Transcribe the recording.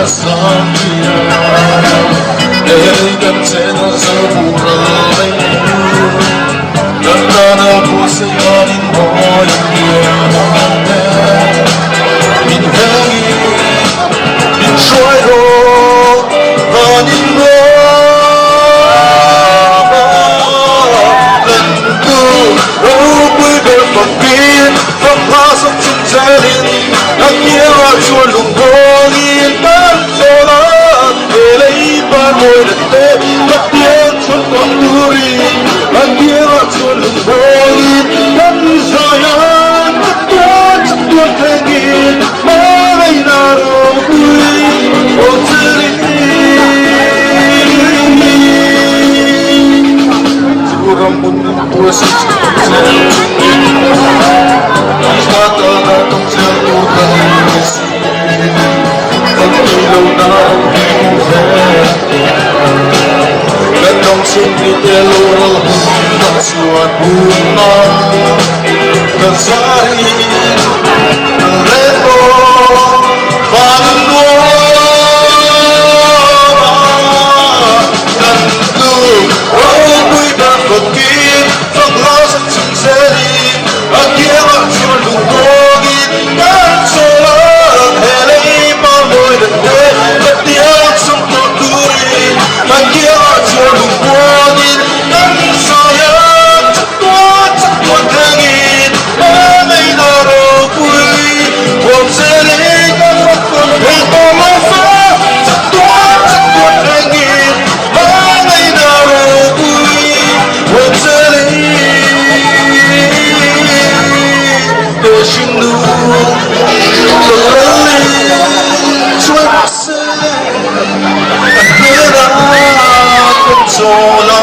Samia 내가 태어나서 불어내 넌 곳에 어린 모양이었는데 민행이 민초에도 어린 Chua lùng vô nhìn đất số đó để lấy ba ngôi đất tê đất tiếng cho con tôi anh kia chua lùng vô nhìn đất rồi anh đất tôi chắc tôi thấy nhìn mà ngày nào đâu vui ô tư dù rambut tua sih Pelo da sua bunda dançarem reto para tanto cuidar contigo from lost and sincerity aquela sua lungogi danço ele mamoi de te são torturi aquela sua lungogi so